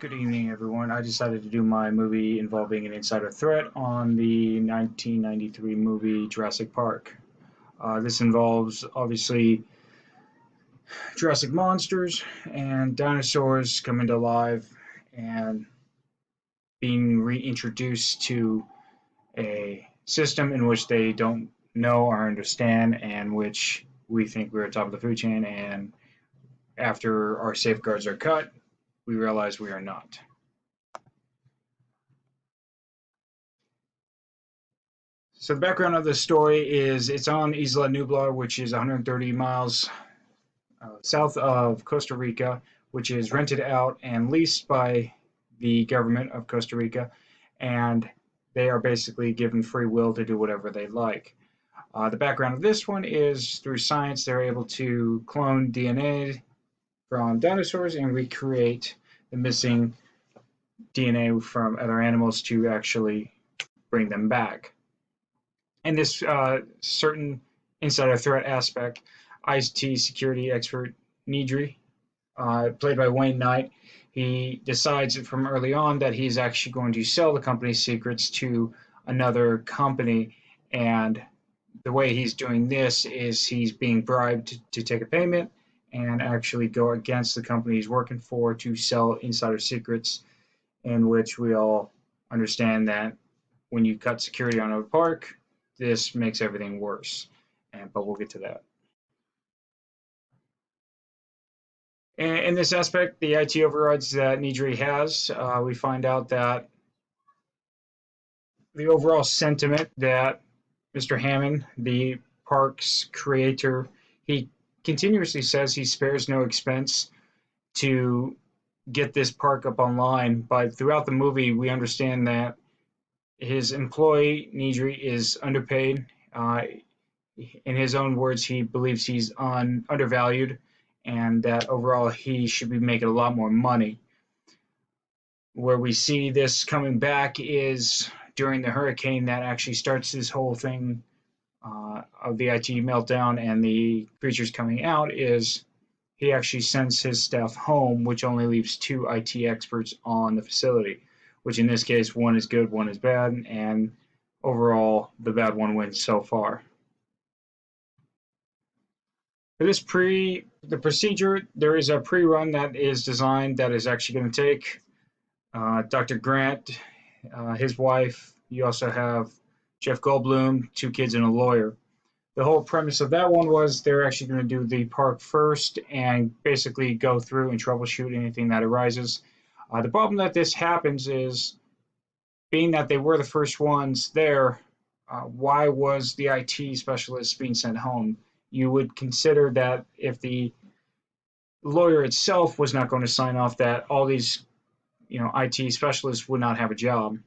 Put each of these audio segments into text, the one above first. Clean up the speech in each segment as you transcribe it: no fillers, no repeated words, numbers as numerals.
Good evening, everyone. I decided to do my movie involving an insider threat on the 1993 movie Jurassic Park. This involves, obviously, Jurassic monsters and dinosaurs coming to life and being reintroduced to a system in which they don't know or understand, and which we think we're top of the food chain, and after our safeguards are cut, we realize we are not. So the background of the story is it's on Isla Nublar, which is 130 miles south of Costa Rica, which is rented out and leased by the government of Costa Rica, and they are basically given free will to do whatever they like. The background of this one is through science, they're able to clone DNA from dinosaurs and recreate the missing DNA from other animals to actually bring them back. In this certain insider threat aspect, IT security expert Nidri, played by Wayne Knight, he decides from early on that he's actually going to sell the company's secrets to another company, and the way he's doing this is he's being bribed to take a payment and actually go against the company he's working for to sell insider secrets, in which we all understand that when you cut security on a park, this makes everything worse, but we'll get to that. In this aspect, the IT overrides that Nidri has, we find out that the overall sentiment that Mr. Hammond, the park's creator, he continuously says he spares no expense to get this park up online, but throughout the movie we understand that his employee, Nidri, is underpaid. In his own words, he believes he's undervalued, and that overall he should be making a lot more money. Where we see this coming back is during the hurricane that actually starts this whole thing of the IT meltdown and the creatures coming out, is he actually sends his staff home, which only leaves 2 IT experts on the facility, which in this case, one is good, one is bad, and overall, the bad one wins so far. For the procedure, there is a pre-run that is designed that is actually going to take Dr. Grant, his wife. You also have Jeff Goldblum, 2 kids, and a lawyer. The whole premise of that one was they're actually going to do the park first and basically go through and troubleshoot anything that arises. The problem that this happens is, being that they were the first ones there, why was the IT specialist being sent home? You would consider that if the lawyer itself was not going to sign off, that all these, IT specialists would not have a job.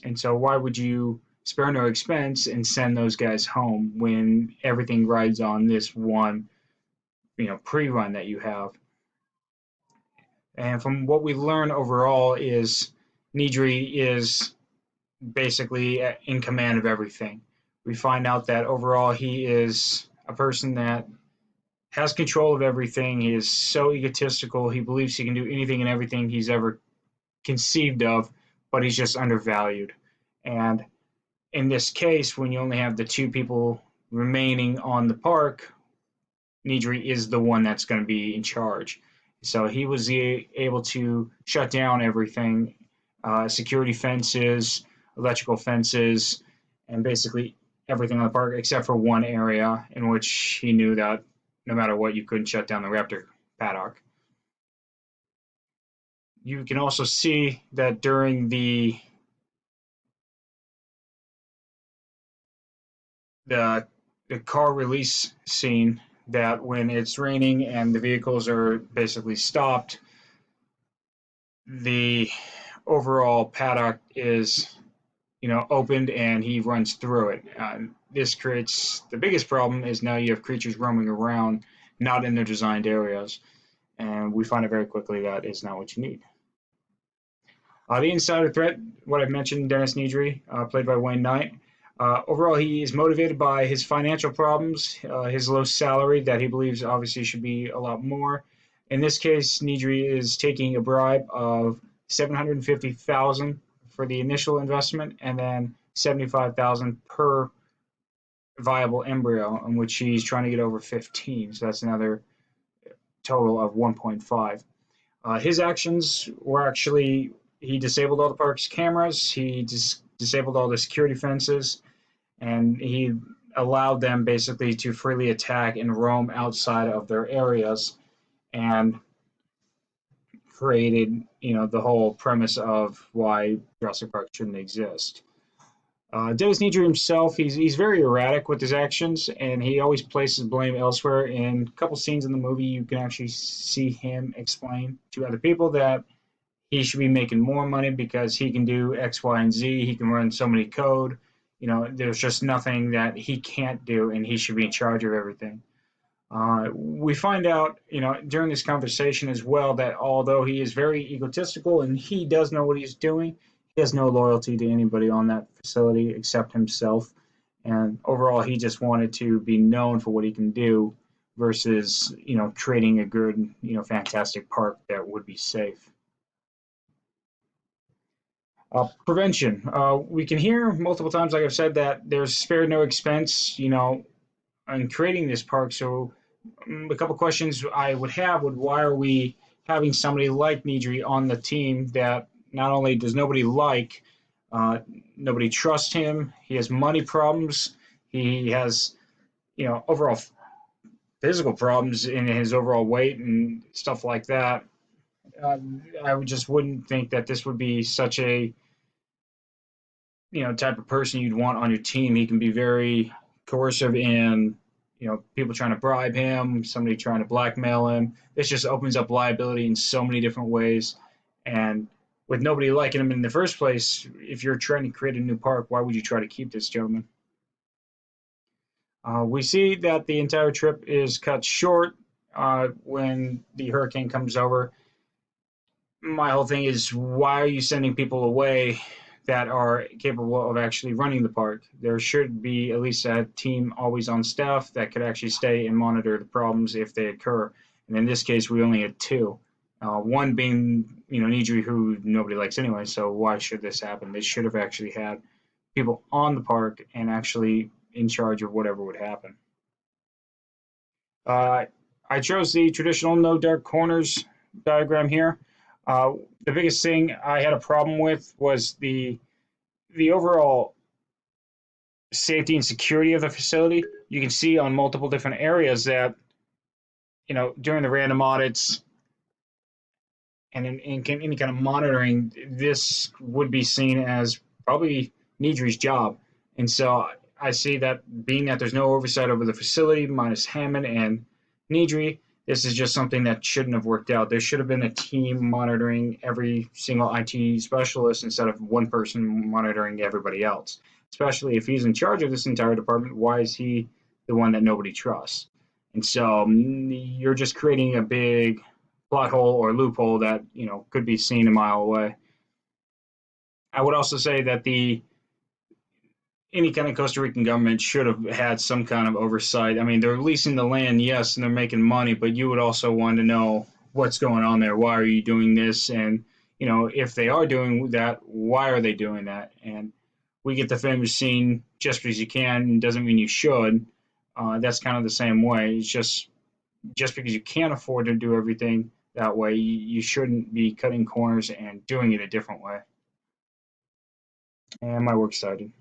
And so why would you spare no expense and send those guys home when everything rides on this one, pre-run that you have? And from what we learn overall is Nidri is basically in command of everything. We find out that overall he is a person that has control of everything. He is so egotistical. He believes he can do anything and everything he's ever conceived of, but he's just undervalued. And in this case, when you only have the 2 people remaining on the park, Nidri is the one that's going to be in charge. So he was able to shut down everything, security fences, electrical fences, and basically everything on the park except for one area in which he knew that no matter what, you couldn't shut down the raptor paddock. You can also see that during the car release scene, that when it's raining and the vehicles are basically stopped, the overall paddock is opened and he runs through it. This creates the biggest problem is now you have creatures roaming around not in their designed areas, and we find out very quickly that is not what you need. The insider threat, what I mentioned, Dennis Nidri, played by Wayne Knight. Overall, he is motivated by his financial problems, his low salary that he believes obviously should be a lot more. In this case, Nidri is taking a bribe of $750,000 for the initial investment, and then $75,000 per viable embryo, in which he's trying to get over 15. So that's another total of 1.5. His actions were actually he disabled all the park's cameras, he disabled all the security fences, and he allowed them basically to freely attack and roam outside of their areas, and created, the whole premise of why Jurassic Park shouldn't exist. Dennis Nedry himself, he's very erratic with his actions, and he always places blame elsewhere. In a couple scenes in the movie, you can actually see him explain to other people that he should be making more money because he can do X, Y, and Z. He can run so many code. There's just nothing that he can't do, and he should be in charge of everything. We find out, during this conversation as well, that although he is very egotistical and he does know what he's doing, he has no loyalty to anybody on that facility except himself. And overall, he just wanted to be known for what he can do versus, creating a good, fantastic park that would be safe. Prevention. We can hear multiple times, like I've said, that there's spared no expense, in creating this park. So a couple questions I would have would, why are we having somebody like Nedry on the team that not only does nobody like, nobody trusts him, he has money problems, he has, overall physical problems in his overall weight and stuff like that. I just wouldn't think that this would be such a, type of person you'd want on your team. He can be very coercive in, people trying to bribe him, somebody trying to blackmail him. This just opens up liability in so many different ways. And with nobody liking him in the first place, if you're trying to create a new park, why would you try to keep this gentleman? We see that the entire trip is cut short when the hurricane comes over. My whole thing is, why are you sending people away that are capable of actually running the park? There should be at least a team always on staff that could actually stay and monitor the problems if they occur. And in this case, we only had two. One being, Nedry, who nobody likes anyway, so why should this happen? They should have actually had people on the park and actually in charge of whatever would happen. I chose the traditional no dark corners diagram here. The biggest thing I had a problem with was the overall safety and security of the facility. You can see on multiple different areas that, during the random audits and in any kind of monitoring, this would be seen as probably Nedry's job. And so I see that, being that there's no oversight over the facility, minus Hammond and Nedry, this is just something that shouldn't have worked out. There should have been a team monitoring every single IT specialist instead of one person monitoring everybody else. Especially if he's in charge of this entire department, why is he the one that nobody trusts? And so you're just creating a big plot hole or loophole that, could be seen a mile away. I would also say that any kind of Costa Rican government should have had some kind of oversight. I mean, they're leasing the land, yes, and they're making money, but you would also want to know what's going on there. Why are you doing this? And, if they are doing that, why are they doing that? And we get the famous scene, just because you can doesn't mean you should. That's kind of the same way. It's just because you can't afford to do everything that way, you shouldn't be cutting corners and doing it a different way. And my works cited.